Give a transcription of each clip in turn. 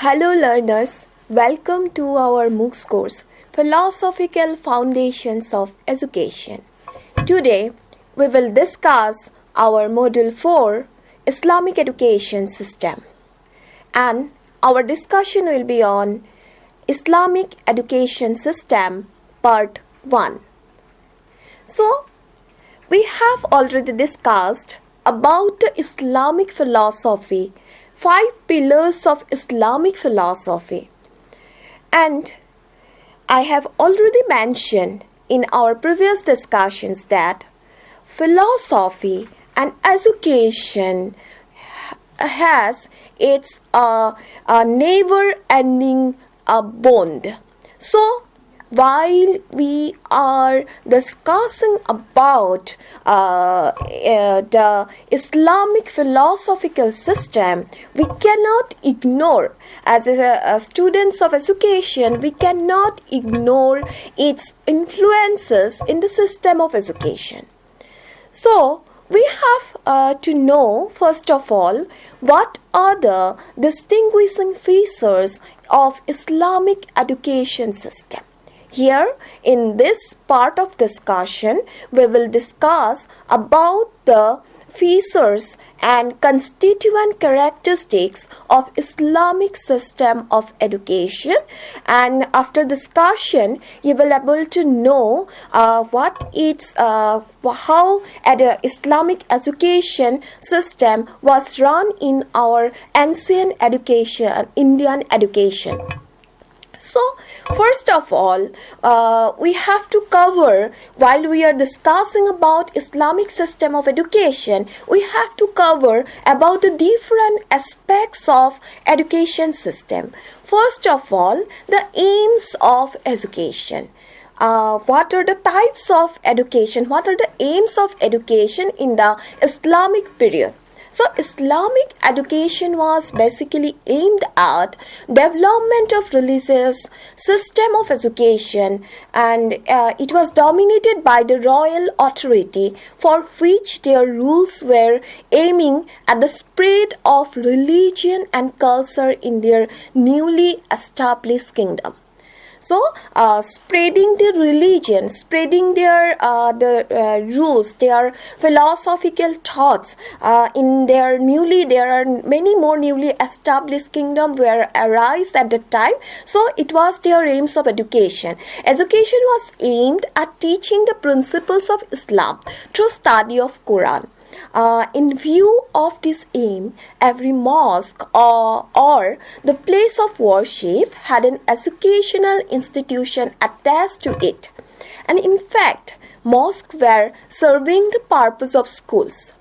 Hello learners, welcome to our MOOCs course, Philosophical Foundations of Education. Today, we will discuss our Module 4, Islamic Education System. And our discussion will be on Islamic Education System, Part 1. So, we have already discussed about the Islamic philosophy, 5 pillars of Islamic philosophy. And I have already mentioned in our previous discussions that philosophy and education has its never-ending bond. So, while we are discussing about the Islamic philosophical system, we cannot ignore, as students of education, we cannot ignore its influences in the system of education. So, we have to know, first of all, what are the distinguishing features of Islamic education system. Here, in this part of discussion, we will discuss about the features and constituent characteristics of Islamic system of education, and after discussion you will able to know what it's how the Islamic education system was run in our ancient education, Indian education. So, first of all, we have to cover, while we are discussing about Islamic system of education, we have to cover about the different aspects of education system. First of all, the aims of education. What are the types of education? What are the aims of education in the Islamic period? So, Islamic education was basically aimed at development of religious system of education, and it was dominated by the royal authority, for which their rules were aiming at the spread of religion and culture in their newly established kingdom. So, spreading the religion, spreading their rules, their philosophical thoughts in there are many more newly established kingdom were arise at the time. So, it was their aims of education. Education was aimed at teaching the principles of Islam through study of Quran. In view of this aim, every mosque or the place of worship had an educational institution attached to it. And in fact, mosques were serving the purpose of schools.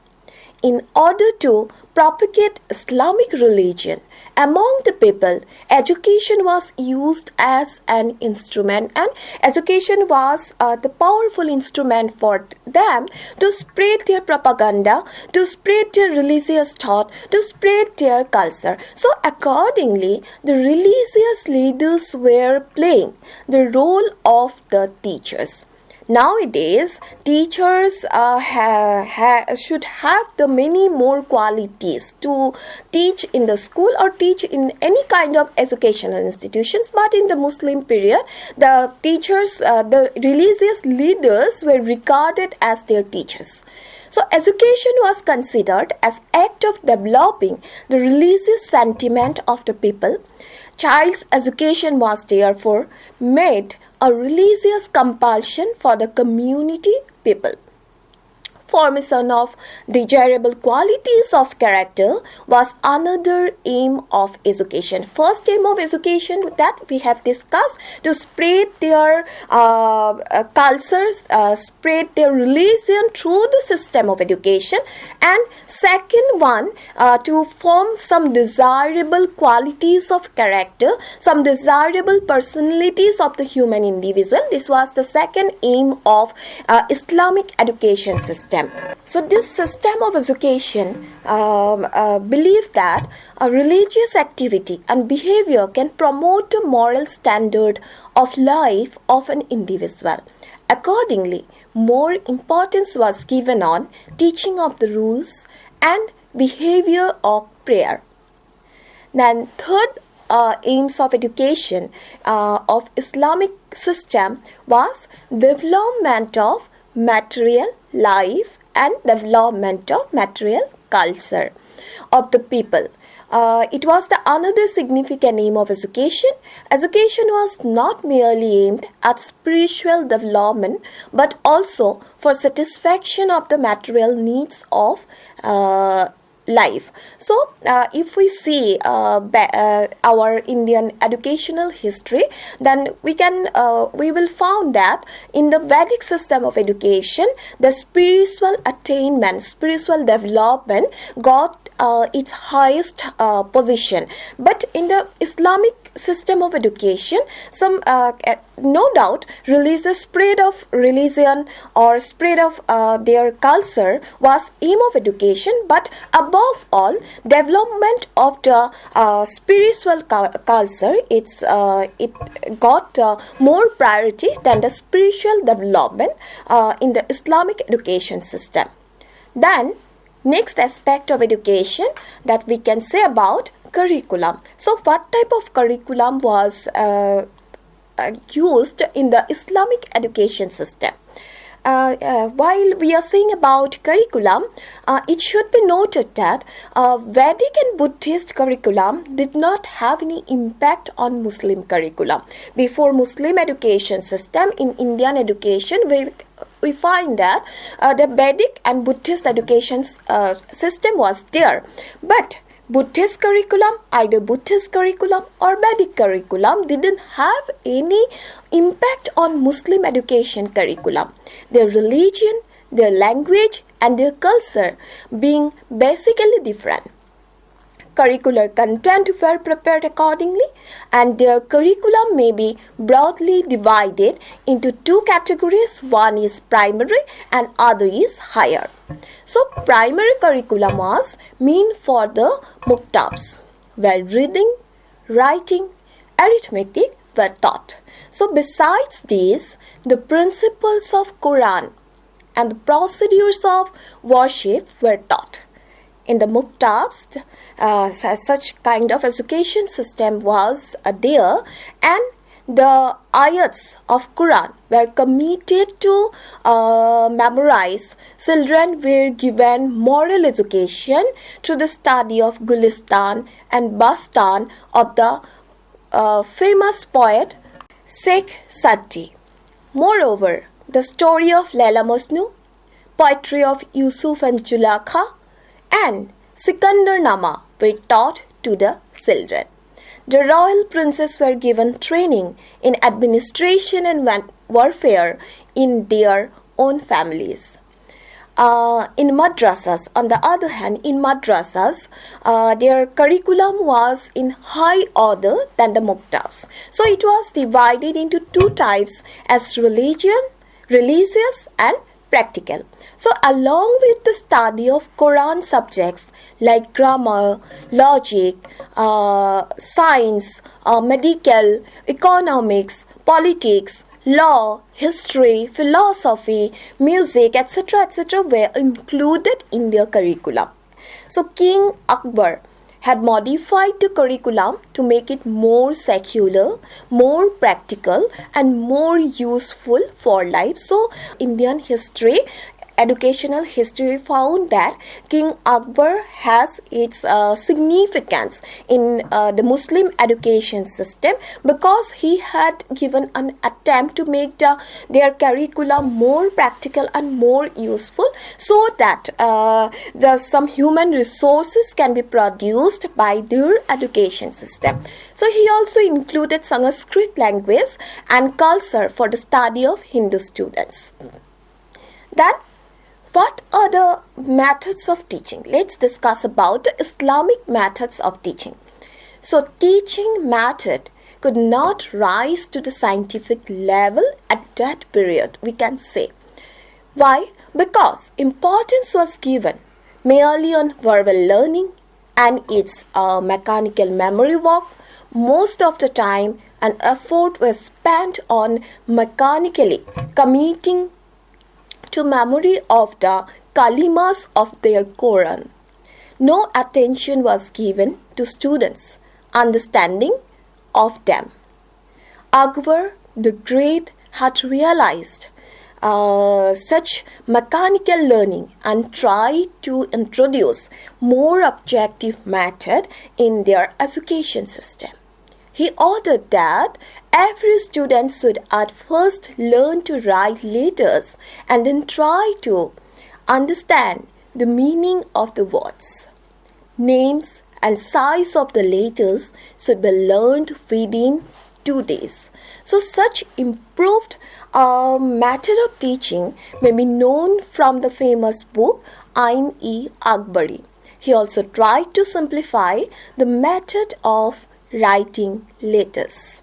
In order to propagate Islamic religion among the people, education was used as an instrument, and education was the powerful instrument for them to spread their propaganda, to spread their religious thought, to spread their culture. So accordingly, the religious leaders were playing the role of the teachers. Nowadays, teachers should have the many more qualities to teach in the school or teach in any kind of educational institutions. But in the Muslim period, the teachers, the religious leaders were regarded as their teachers. So, education was considered as act of developing the religious sentiment of the people. Child's education was therefore made a religious compulsion for the community people. Formation of desirable qualities of character was another aim of education. First aim of education that we have discussed, to spread their cultures, spread their religion through the system of education. And second one, to form some desirable qualities of character, some desirable personalities of the human individual. This was the second aim of Islamic education system. So this system of education believes that a religious activity and behavior can promote the moral standard of life of an individual. Accordingly, more importance was given on teaching of the rules and behavior of prayer. Then third aims of education of Islamic system was development of material life and development of material culture of the people. It was the another significant aim of education. Education was not merely aimed at spiritual development, but also for satisfaction of the material needs of life. So, if we see our Indian educational history, then we will found that in the Vedic system of education, the spiritual attainment, spiritual development got its highest position. But in the Islamic system of education, some no doubt religious spread of religion or spread of their culture was aim of education, but above all, development of the spiritual culture, it got more priority than the spiritual development in the Islamic education system. Then next aspect of education that we can say about curriculum. So what type of curriculum was used in the Islamic education system? While we are saying about curriculum, it should be noted that Vedic and Buddhist curriculum did not have any impact on Muslim curriculum. Before Muslim education system, in Indian education, we find that the Vedic and Buddhist education system was there. But Buddhist curriculum, either Buddhist curriculum or Vedic curriculum, didn't have any impact on Muslim education curriculum. Their religion, their language and their culture being basically different. Curricular content were prepared accordingly, and their curriculum may be broadly divided into two categories. One is primary and other is higher. So primary curriculum was meant for the muktabs, where reading, writing, arithmetic were taught. So besides these, the principles of Quran and the procedures of worship were taught. In the muktabs, such kind of education system was there, and the ayats of Quran were committed to memorize. Children were given moral education through the study of Gulistan and Bastan of the famous poet Sheikh Sati. Moreover, the story of Laila Majnu, poetry of Yusuf and Zulakha, and Sikandar Nama were taught to the children. The royal princes were given training in administration and warfare in their own families. In madrasas, on the other hand, their curriculum was in high order than the muktabs. So it was divided into two types as religious and practical. So along with the study of Quran subjects like grammar, logic, science, medical, economics, politics, law, history, philosophy, music, etc. were included in their curriculum. So King Akbar had modified the curriculum to make it more secular, more practical and more useful for life. So Indian history, educational history found that King Akbar has its significance in the Muslim education system because he had given an attempt to make their curriculum more practical and more useful so that some human resources can be produced by their education system. So he also included Sanskrit language and culture for the study of Hindu students. Then what are the methods of teaching? Let's discuss about the Islamic methods of teaching. So teaching method could not rise to the scientific level at that period, we can say. Why? Because importance was given merely on verbal learning and its mechanical memory work. Most of the time, an effort was spent on mechanically committing to memory of the kalimas of their Quran. No attention was given to students' understanding of them. Akbar the Great had realized such mechanical learning and tried to introduce more objective method in their education system. He ordered that every student should at first learn to write letters and then try to understand the meaning of the words. Names and size of the letters should be learned within 2 days. So such improved method of teaching may be known from the famous book Ain-e-Akbari. He also tried to simplify the method of writing letters.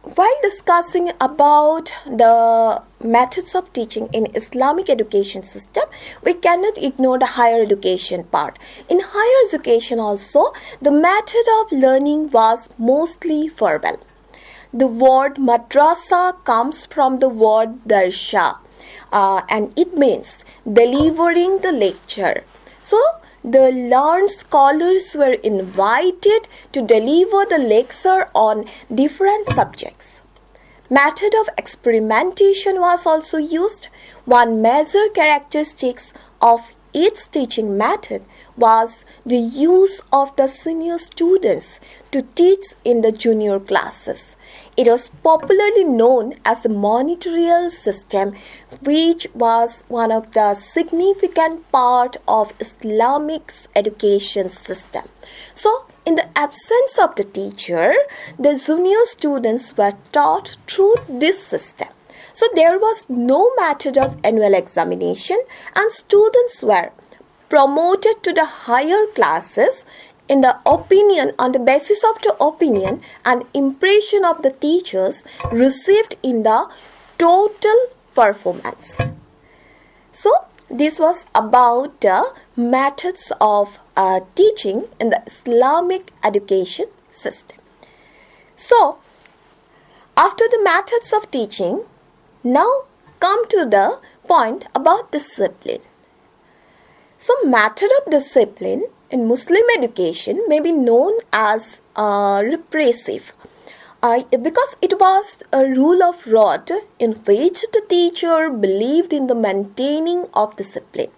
While discussing about the methods of teaching in Islamic education system, we cannot ignore the higher education part. In higher education also, the method of learning was mostly verbal. The word madrasa comes from the word darsha and it means delivering the lecture. So, the learned scholars were invited to deliver the lecture on different subjects. Method of experimentation was also used. One major characteristic of each teaching method was the use of the senior students to teach in the junior classes. It was popularly known as the monitorial system, which was one of the significant part of Islamic's education system. So, in the absence of the teacher, the junior students were taught through this system. So, there was no method of annual examination and students were promoted to the higher classes in the opinion on the basis of the opinion and impression of the teachers received in the total performance. So this was about the methods of teaching in the Islamic education system. So after the methods of teaching, now come to the point about discipline. So method of discipline in Muslim education may be known as repressive because it was a rule of rod in which the teacher believed in the maintaining of discipline.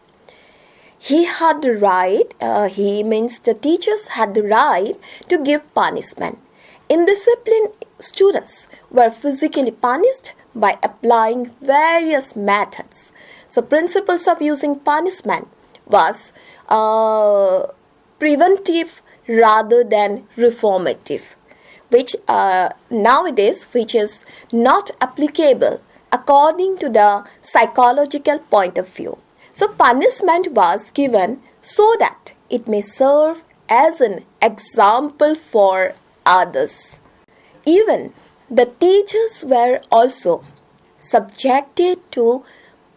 He had the right, the teachers had the right to give punishment. In discipline, students were physically punished by applying various methods. So principles of using punishment was preventive rather than reformative, which nowadays which is not applicable according to the psychological point of view. So punishment was given so that it may serve as an example for others. Even the teachers were also subjected to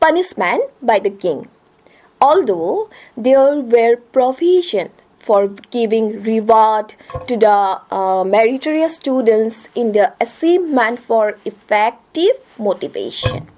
punishment by the king. Although there were provision for giving reward to the meritorious students in the achievement for effective motivation,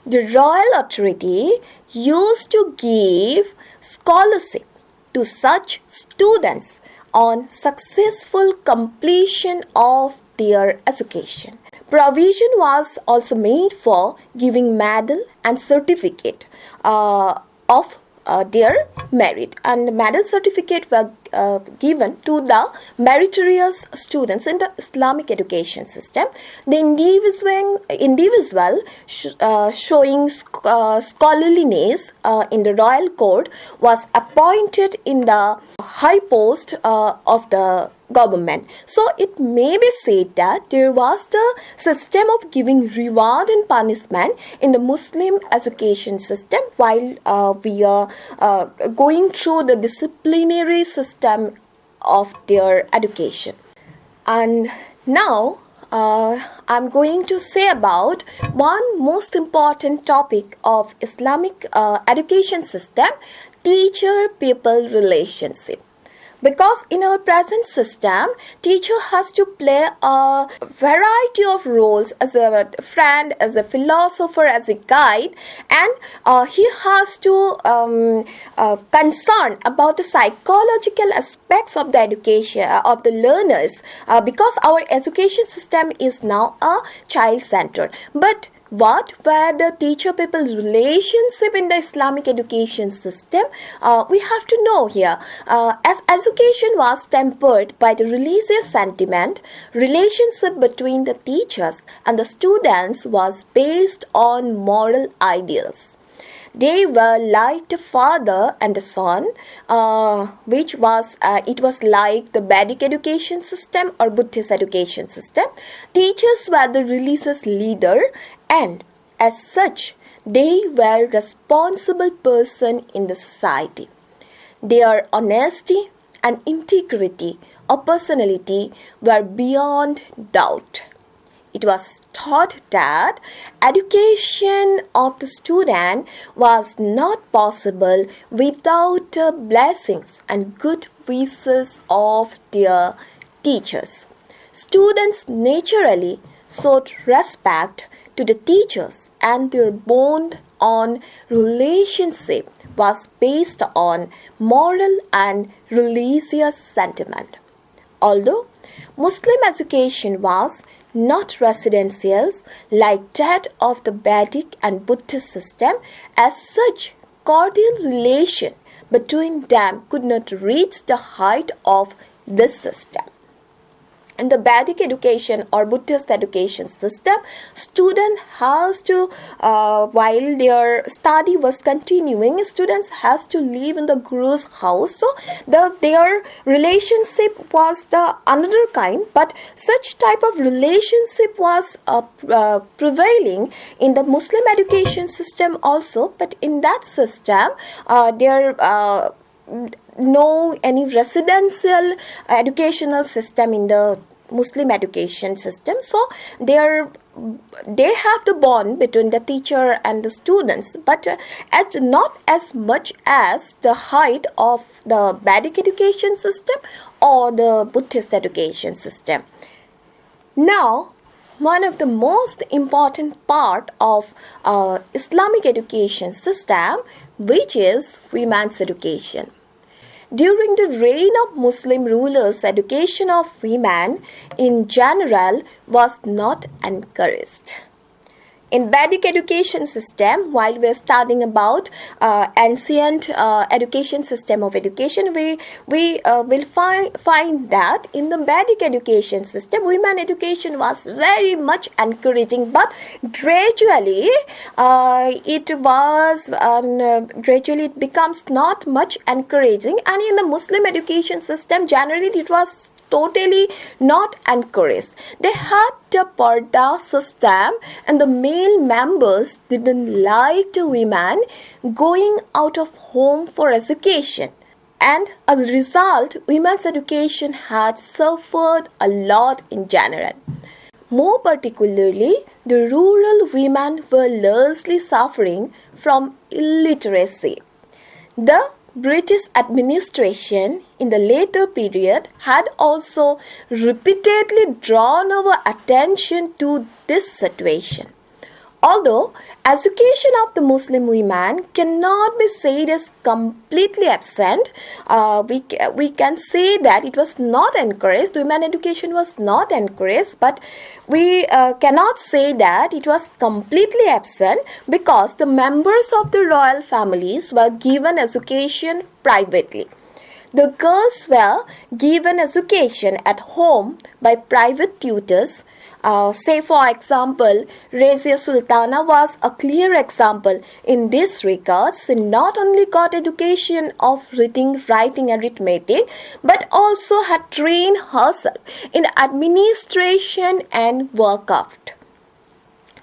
the royal authority used to give scholarship to such students on successful completion of their education. Provision was also made for giving medal and certificate of their merit, and medal certificate were given to the meritorious students in the Islamic education system. The individual showing scholarliness in the royal court was appointed in the high post of the government. So it may be said that there was the system of giving reward and punishment in the Muslim education system while we are going through the disciplinary system of their education. And now I'm going to say about one most important topic of Islamic education system, teacher-pupil relationship. Because in our present system, teacher has to play a variety of roles as a friend, as a philosopher, as a guide, and he has to concern about the psychological aspects of the education of the learners, because our education system is now a child-centered. But what were the teacher-pupil relationship in the Islamic education system? We have to know here. As education was tempered by the religious sentiment, relationship between the teachers and the students was based on moral ideals. They were like the father and the son, which was it was like the Vedic education system or Buddhist education system. Teachers were the religious leader, and as such, they were responsible person in the society. Their honesty and integrity of personality were beyond doubt. It was taught that education of the student was not possible without the blessings and good wishes of their teachers. Students naturally showed respect to the teachers, and their bond on relationship was based on moral and religious sentiment. Although Muslim education was not residential like that of the Vedic and Buddhist system, as such, cordial relation between them could not reach the height of this system. In the Vedic education or Buddhist education system, student has to, while their study was continuing, students has to live in the guru's house. So their relationship was the another kind, but such type of relationship was prevailing in the Muslim education system also. But in that system, there no any residential educational system in the Muslim education system. So they have the bond between the teacher and the students, but not as much as the height of the Vedic education system or the Buddhist education system. Now, one of the most important part of Islamic education system, which is women's education. During the reign of Muslim rulers, education of women in general was not encouraged. In Vedic education system, while we are studying about ancient education system of education, we will find that in the Vedic education system, women education was very much encouraging, but gradually it becomes not much encouraging, and in the Muslim education system, generally it was totally not encouraged. They had the parda system, and the male members didn't like the women going out of home for education. And as a result, women's education had suffered a lot in general. More particularly, the rural women were largely suffering from illiteracy. The British administration in the later period had also repeatedly drawn our attention to this situation. Although education of the Muslim women cannot be said as completely absent, we can say that it was not encouraged. Women education was not encouraged, but we cannot say that it was completely absent, because the members of the royal families were given education privately. The girls were given education at home by private tutors. Say for example, Razia Sultana was a clear example in this regard. She not only got education of reading, writing, arithmetic, but also had trained herself in administration and workout.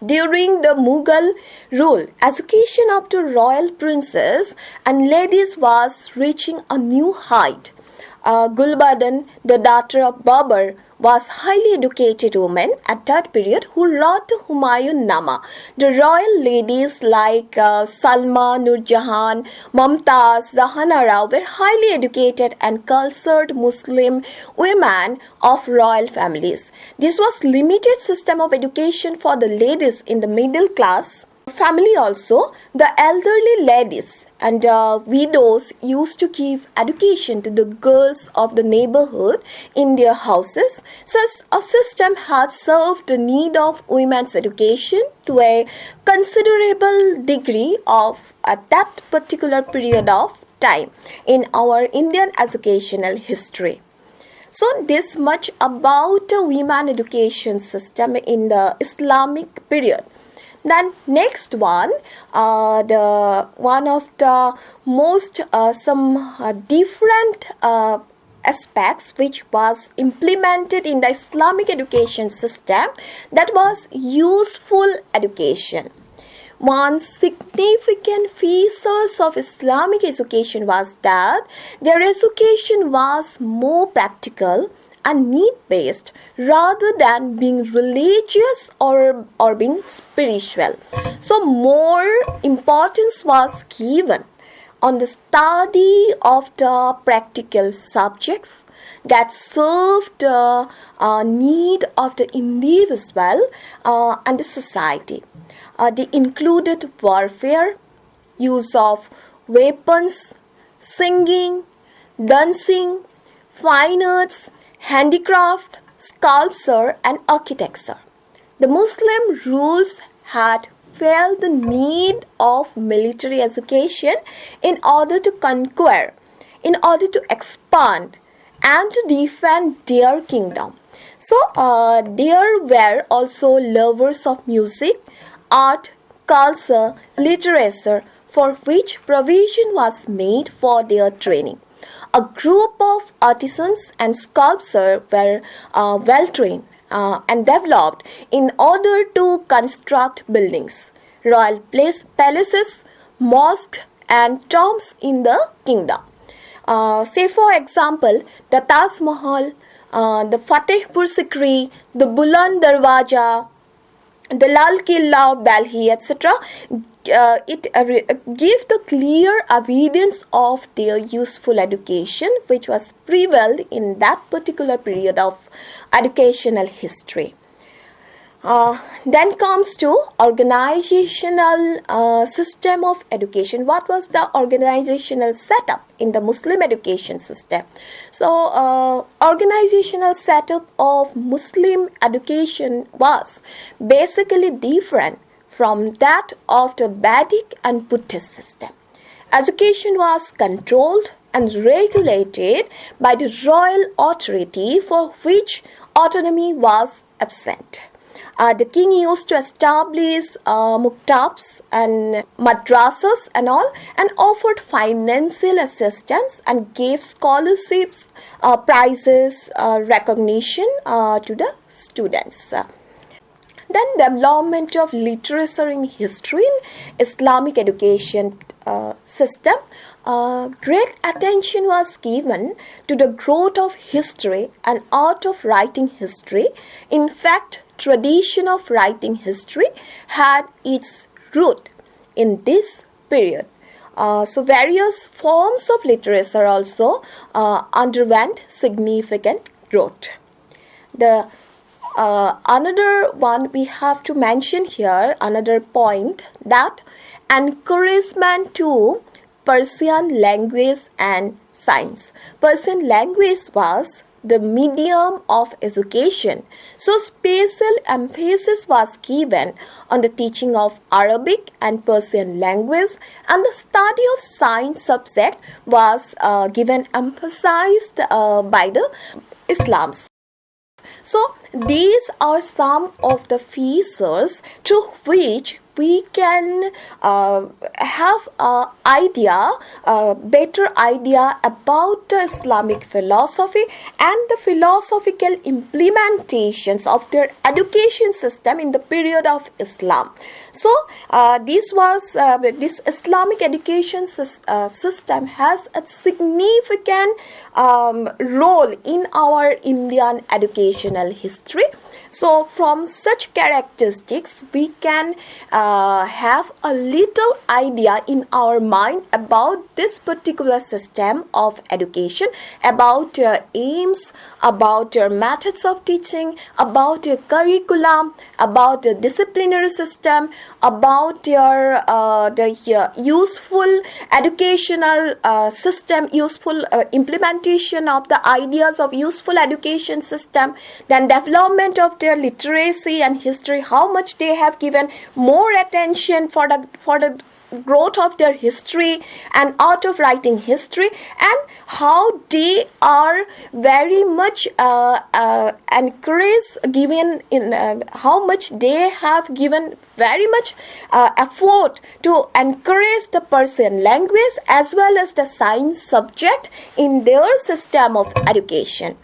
During the Mughal rule, education of the royal princes and ladies was reaching a new height. Gulbadan, the daughter of Babur, was highly educated women at that period who wrote the Humayun Nama. The royal ladies like Salma, Nur Jahan, Mumtaz, Zahanara were highly educated and cultured Muslim women of royal families. This was limited system of education for the ladies in the middle class family also. The elderly ladies and widows used to give education to the girls of the neighborhood in their houses. Such a system had served the need of women's education to a considerable degree of at that particular period of time in our Indian educational history. So this much about the women education system in the Islamic period. Then next one, the one of the most different aspects which was implemented in the Islamic education system, that was useful education. One significant feature of Islamic education was that their education was more practical and need-based rather than being religious or being spiritual. So more importance was given on the study of the practical subjects that served the need of the individual and the society. They included warfare, use of weapons, singing, dancing, fine arts, handicraft, sculpture and architecture. The Muslim rules had felt the need of military education in order to conquer, in order to expand and to defend their kingdom. So there were also lovers of music, art, culture, literature for which provision was made for their training. A group of artisans and sculptors were well trained and developed in order to construct buildings, royal palaces, mosques, and tombs in the kingdom. Say for example, the Taj Mahal, the Fatehpur Sikri, the Buland Darwaja, the Lal Killa of Delhi, etc. It gives the clear evidence of their useful education which was prevalent in that particular period of educational history. Then comes to organizational system of education. What was the organizational setup in the Muslim education system? So organizational setup of Muslim education was basically different from that of the Vedic and Buddhist system. Education was controlled and regulated by the royal authority for which autonomy was absent. The king used to establish muktabs and madrasas and all, and offered financial assistance and gave scholarships, prizes, recognition to the students. Then development of literature in history in Islamic education system. Great attention was given to the growth of history and art of writing history. In fact, tradition of writing history had its root in this period. So various forms of literature also underwent significant growth. The another one we have to mention here, another point, that encouragement to Persian language and science. Persian language was the medium of education, so special emphasis was given on the teaching of Arabic and Persian language, and the study of science subject was given emphasized by the Islams. So these are some of the features through which we can have a better idea about the Islamic philosophy and the philosophical implementations of their education system in the period of Islam. So this Islamic education system has a significant role in our Indian educational history. So from such characteristics, we can have a little idea in our mind about this particular system of education, about aims, about methods of teaching, about curriculum, about the disciplinary system, about the useful educational system, useful implementation of the ideas of useful education system, then development of their literacy and history, how much they have given more attention for the growth of their history and art of writing history, and how they are very much encouraged, given in how much they have given very much effort to encourage the Persian language as well as the science subject in their system of education.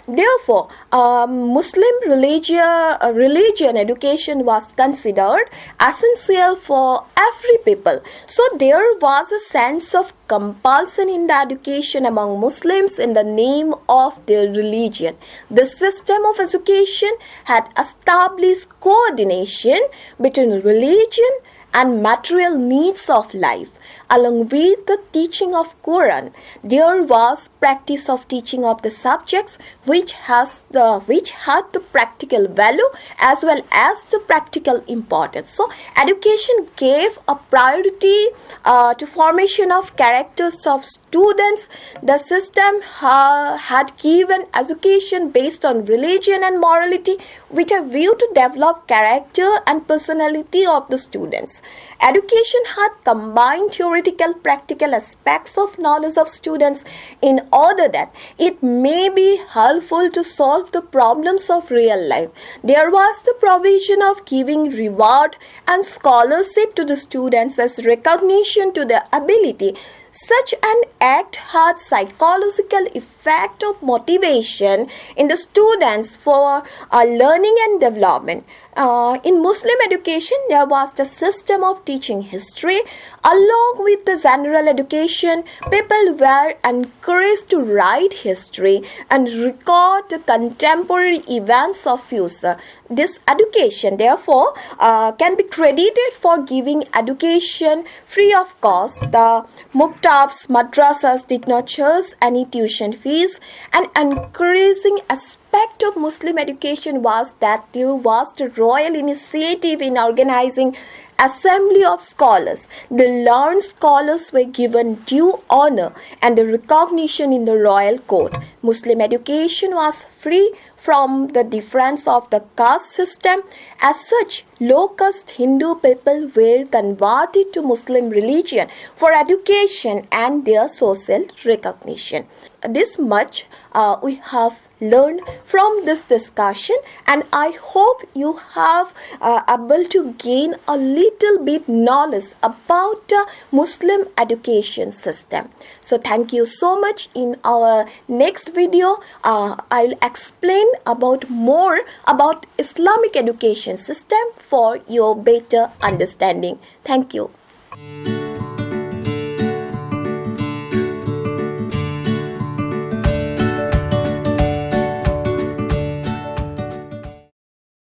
Therefore, Muslim religion education was considered essential for every people. So there was a sense of compulsion in the education among Muslims in the name of their religion. The system of education had established coordination between religion and material needs of life. Along with the teaching of Quran, there was practice of teaching of the subjects which had the practical value as well as the practical importance. So education gave a priority to formation of characters of students. The system had given education based on religion and morality with a view to develop character and personality of the students. Education had combined theoretical practical aspects of knowledge of students in order that it may be helpful to solve the problems of real life. There was the provision of giving reward and scholarship to the students as recognition to their ability. Such an act had psychological effect of motivation in the students for learning and development. In Muslim education, there was the system of teaching history. Along with the general education, people were encouraged to write history and record the contemporary events of future. This education, therefore, can be credited for giving education free of cost. The Muktabs, madrasas did not charge any tuition fees. An encouraging aspect of Muslim education was that there was the royal initiative in organizing assembly of scholars. The learned scholars were given due honor and the recognition in the royal court. Muslim education was free from the difference of the caste system. As such, low-caste Hindu people were converted to Muslim religion for education and their social recognition. This much we have learned from this discussion, and I hope you have able to gain a little bit knowledge about the Muslim education system. So thank you so much. In our next video, I'll explain about more about Islamic education system for your better understanding. Thank you.